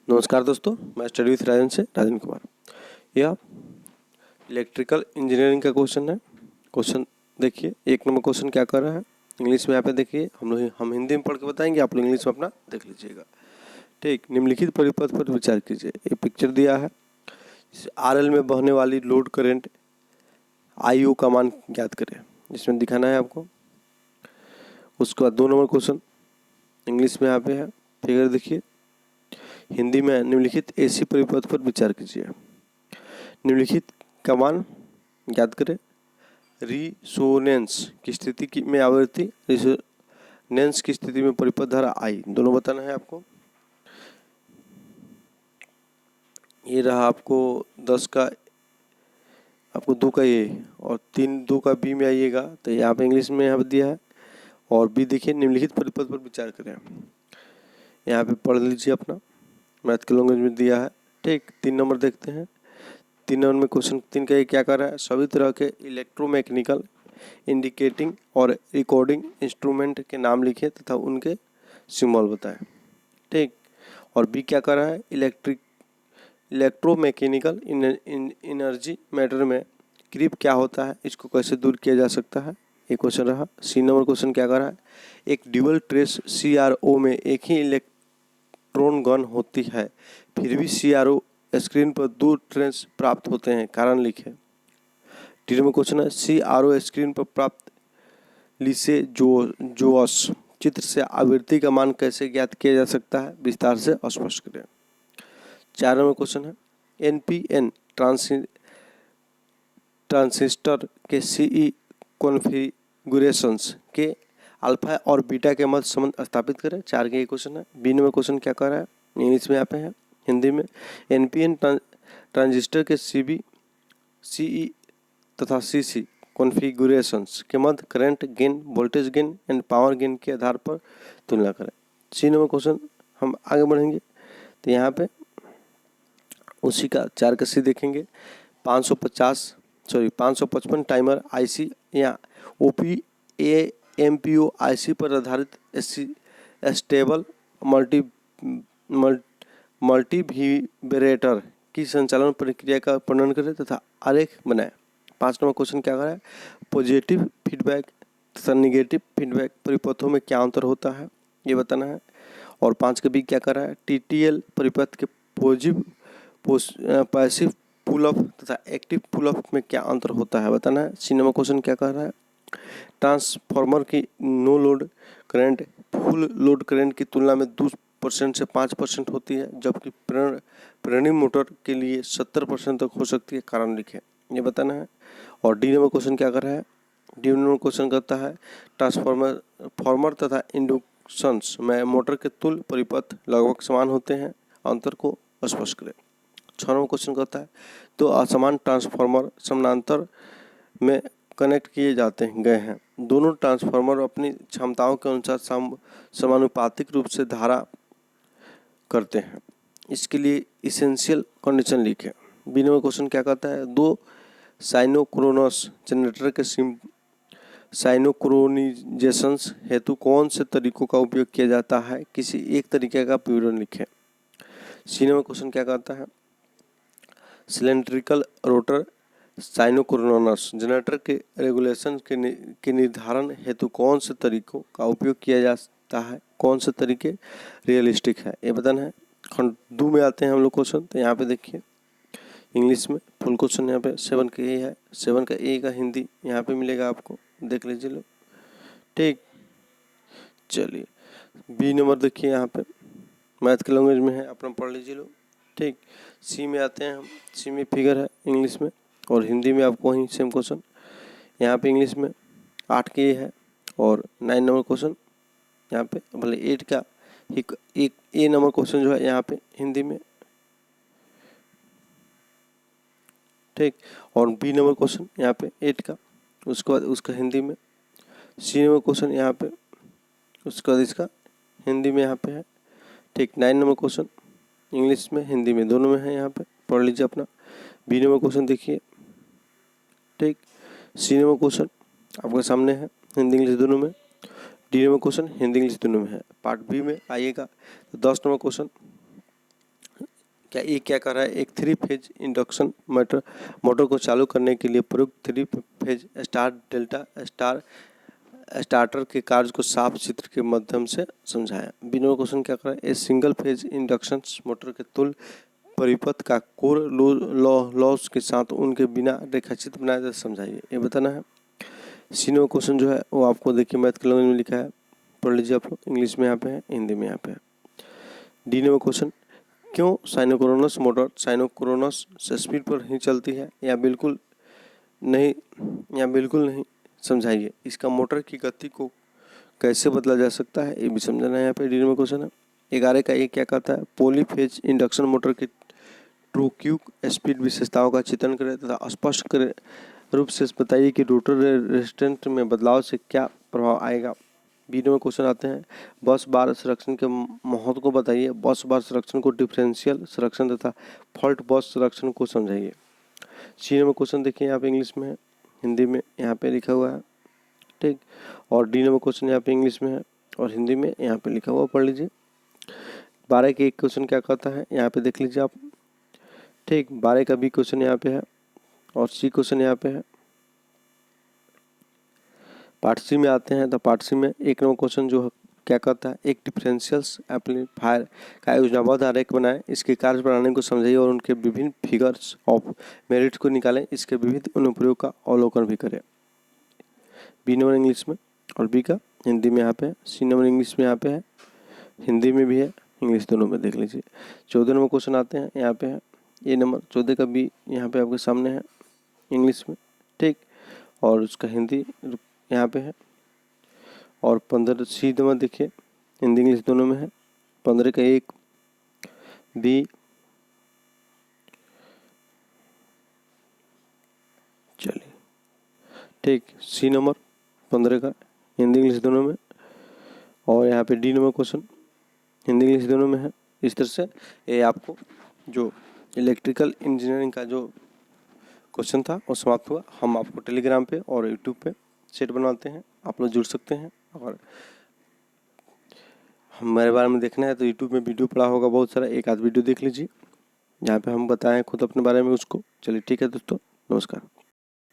नमस्कार दोस्तों, मैं स्टडी विथ राजन से राजन कुमार। यह इलेक्ट्रिकल इंजीनियरिंग का क्वेश्चन है। क्वेश्चन देखिए, 1 नंबर क्वेश्चन क्या कर रहा है इंग्लिश में। यहाँ पे देखिए, हम हिंदी में पढ़ के बताएंगे, आप लोग इंग्लिश में अपना देख लीजिएगा। ठीक, निम्नलिखित परिपथ पर विचार कीजिए। ये पिक्चर दिया है, RL में बहने वाली लोड करंट IO का मान ज्ञात करें, जिसमें दिखाना है आपको। उसके बाद 2 नंबर क्वेश्चन इंग्लिश में यहाँ पे है, फिगर देखिए। हिंदी में निम्नलिखित AC परिपथ पर विचार कीजिए। निम्नलिखित का मान ज्ञात करें। रिसोनेंस की स्थिति में आवृत्ति, रिसोनेंस की स्थिति में परिपथ धारा आई, दोनों बताना है आपको। ये रहा आपको 10 का, आपको 2 का ए और 2 का बी में आइएगा, तो यहाँ पे इंग्लिश में यहाँ पे दिया है। और बी देखिए, निम्नलिखित परिपथ पर विचार करें। यहाँ पे पढ़ लीजिए अपना, मैथ के लैंग्वेज में दिया है। ठीक, 3 नंबर देखते हैं। 3 नंबर में क्वेश्चन 3 का ये क्या कर रहा है, सभी तरह के इलेक्ट्रोमैकेनिकल इंडिकेटिंग और रिकॉर्डिंग इंस्ट्रूमेंट के नाम लिखे तथा उनके सिंबल बताएं। ठीक, और बी क्या कर रहा है, इलेक्ट्रोमैकेनिकल एनर्जी मैटर में क्रीप क्या होता है, इसको कैसे दूर किया जा सकता है, ये क्वेश्चन रहा। सी नंबर क्वेश्चन क्या कर रहा है, एक ड्यूअल ट्रेस CRO में एक ही इलेक्ट्रॉन गन होती है, फिर भी CRO स्क्रीन पर 2 ट्रेस प्राप्त होते हैं, कारण लिखे। डी नंबर क्वेश्चन है, CRO स्क्रीन पर प्राप्त लिसे जोअस चित्र से आवृत्ति का मान कैसे ज्ञात किया जा सकता है, विस्तार से स्पष्ट करें। 4 नंबर क्वेश्चन है, NPN ट्रांजिस्टर के CE कॉन्फ़िगरेशंस के अल्फा और बीटा के मध्य संबंध स्थापित करें। 4 के ये क्वेश्चन है। बी नंबर क्वेश्चन क्या कर रहा है, इंग्लिश में यहाँ पे है, हिंदी में NPN ट्रांजिस्टर के CE तथा CC कॉन्फ़िगरेशंस के मध्य current gain, voltage gain and power gain के आधार पर तुलना करें। सी नंबर क्वेश्चन हम आगे बढ़ेंगे, तो यहाँ पे उसी का 4 का सी देखेंगे। 555 टाइमर IC या OP-AMPO IC पर आधारित स्टेबल मल्टीविब्रेटर की संचालन प्रक्रिया का वर्णन करें तथा आरेख बनाएं। 5 नंबर क्वेश्चन क्या कर रहा है, पॉजिटिव फीडबैक तथा निगेटिव फीडबैक परिपथों में क्या अंतर होता है, ये बताना है। और 5 का बी क्या कर रहा है, TTL परिपथ के पैसिव पुल अप तथा एक्टिव पुल अप में क्या अंतर होता है, बताना है। सी नंबर क्वेश्चन क्या कर रहा है, ट्रांसफार्मर की no load current full load current की तुलना में 2% से 5% होती है, जबकि प्रेरणी मोटर के लिए 70% तक हो सकती है, कारण लिखें, ये बताना है। और डी नंबर क्वेश्चन क्या कर रहा है, डी नंबर क्वेश्चन करता है ट्रांसफार्मर तथा इंडक्शंस में मोटर के तुल्य परिपथ लगभग समान होते हैं, अंतर को स्पष्ट करें। 6 नंबर क्वेश्चन करता है, तो असमान ट्रांसफार्मर समानांतर में कनेक्ट किए गए हैं, दोनों ट्रांसफार्मर अपनी क्षमताओं के अनुसार समानुपातिक रूप से धारा करते हैं, इसके लिए इसेंशियल कंडीशन लिखें। बी नंबर क्वेश्चन क्या कहता है, 2 साइनोक्रोनस जनरेटर के साइनोक्रोनिजेशंस हेतु कौन से तरीकों का उपयोग किया जाता है, किसी एक तरीके का विवरण लिखें। सी नंबर क्वेश्चन क्या कहता है, सिलेंड्रिकल रोटर साइनोक्रोनस जनरेटर के रेगुलेशन के निर्धारण हेतु कौन से तरीकों का उपयोग किया जाता है, कौन से तरीके रियलिस्टिक है, ये बताना है। खंड 2 में आते हैं हम लोग क्वेश्चन, तो यहाँ पे देखिए इंग्लिश में फुल क्वेश्चन यहाँ पे 7 का ए है, 7 का ए का हिंदी यहाँ पे मिलेगा आपको, देख लीजिए लोग। ठीक, चलिए बी नंबर देखिए, यहाँ पे मैथ के लैंग्वेज में है, अपना पढ़ लीजिए लोग। ठीक, सी में आते हैं हम, सी में फिगर है इंग्लिश में, और हिंदी में आपको वहीं सेम क्वेश्चन। यहाँ पे इंग्लिश में 8 के है, और 9 नंबर क्वेश्चन यहाँ पे, भले 8 का एक ए नंबर क्वेश्चन जो है यहाँ पे हिंदी में। ठीक, और बी नंबर क्वेश्चन यहाँ पे 8 का, उसके बाद उसका हिंदी में। सी नंबर क्वेश्चन यहाँ पे, उसके बाद इसका हिंदी में यहाँ पे है। ठीक, 9 नंबर क्वेश्चन इंग्लिश में हिंदी में दोनों में है, यहाँ पे पढ़ लीजिए अपना। बी नंबर क्वेश्चन देखिए। ठीक, सी नंबर क्वेश्चन आपके सामने है, हिंदी इंग्लिश दोनों में। D number question Hindi English दोनों में है। पार्ट बी में आइएगा तो 10 नंबर क्वेश्चन क्या ये क्या कर रहा है, एक 3 फेज इंडक्शन मोटर को चालू करने के लिए प्रयुक्त 3 फेज स्टार डेल्टा स्टार्टर के कार्य को साफ चित्र के माध्यम से समझाया। बी नंबर क्वेश्चन क्या कर रहा है, a single phase induction motor के तुल्य परिपथ का कोर लॉस के साथ उनके बिना रेखाचित्र बनाया जाए, समझाइए। ये बताना है। सी नंबर क्वेश्चन जो है वो आपको देखिए मैथ के लैंग्वेज में लिखा है, पढ़ लीजिए आप लोग, इंग्लिश में यहाँ पे है, हिंदी में यहाँ पे है। डी नंबर क्वेश्चन, क्यों साइनोक्रोनस मोटर साइनोक्रोनस से स्पीड पर ही चलती है, या बिल्कुल नहीं, समझाइए। इसका मोटर की गति को कैसे बदला जा सकता है, ये भी समझना है यहाँ पे। डी नंबर क्वेश्चन है 11 का, ये क्या कहता है, पॉलीफेज इंडक्शन मोटर की ट्रू क्यू स्पीड विशेषताओं का चित्रण करें तथा स्पष्ट रूप से बताइए कि रोटर रेजिस्टेंस में बदलाव से क्या प्रभाव आएगा। बी नंबर क्वेश्चन आते हैं, बस बार संरक्षण के महत्व को बताइए। बस बार संरक्षण को डिफरेंशियल संरक्षण तथा फॉल्ट बस संरक्षण को समझाइए। सी नंबर क्वेश्चन देखिए यहाँ पे इंग्लिश में है, हिंदी में यहाँ पे लिखा हुआ है, ठीक। और डी नंबर क्वेश्चन यहाँ पे इंग्लिश में है और हिंदी में यहाँ पे लिखा हुआ, पढ़ लीजिए। 12 के एक क्वेश्चन क्या कहता है, यहाँ पे देख लीजिए आप, ठीक। 12 का बी क्वेश्चन यहाँ पे है और सी क्वेश्चन यहाँ पे है। पार्ट सी में आते हैं तो पार्ट सी में एक नंबर क्वेश्चन जो क्या कहता है, एक डिफरेंशियल्स एम्पलीफायर का योजनाबद्ध आरेख बनाएं, इसके कार्य प्रणाली को समझाइए और उनके विभिन्न फिगर्स ऑफ मेरिट को निकालें, इसके विविध अनुप्रयोग का अवलोकन भी करें। बी नंबर इंग्लिश में और बी का हिंदी में यहाँ पे है। सी नंबर इंग्लिश में यहाँ पे है, हिंदी में भी है, इंग्लिश दोनों में देख लीजिए। 14 नंबर क्वेश्चन आते हैं, यहाँ पे है ए नंबर 14 का बी यहाँ पे आपके सामने है इंग्लिश में, ठीक। और उसका हिंदी यहाँ पे है। और 15 सी नंबर देखिए, हिंदी इंग्लिश दोनों में है। 15 का एक बी, चलिए ठीक। सी नंबर 15 का हिंदी इंग्लिश दोनों में, और यहाँ पे D number question Hindi English दोनों में है। इस तरह से ये आपको जो इलेक्ट्रिकल इंजीनियरिंग का जो क्वेश्चन था वो समाप्त हुआ। हम आपको टेलीग्राम पे और यूट्यूब पे सेट बनवाते हैं, आप लोग जुड़ सकते हैं। और हमारे बारे में देखना है तो यूट्यूब में वीडियो पड़ा होगा बहुत सारा, एक आध वीडियो देख लीजिए जहाँ पे हम बताएं खुद अपने बारे में उसको। चलिए ठीक है दोस्तों, नमस्कार।